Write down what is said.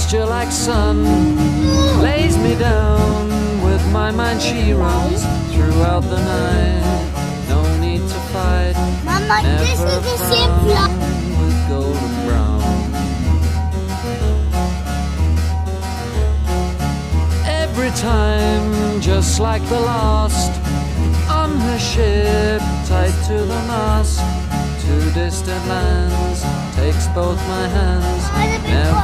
Gesture like sun lays me down. With my mind she runs throughout the night. No need to fight, Mama, this never is the frown, same flower. with golden brown. Every time, just like the last, on her ship, tied to the mast, to distant lands, takes both my hands, never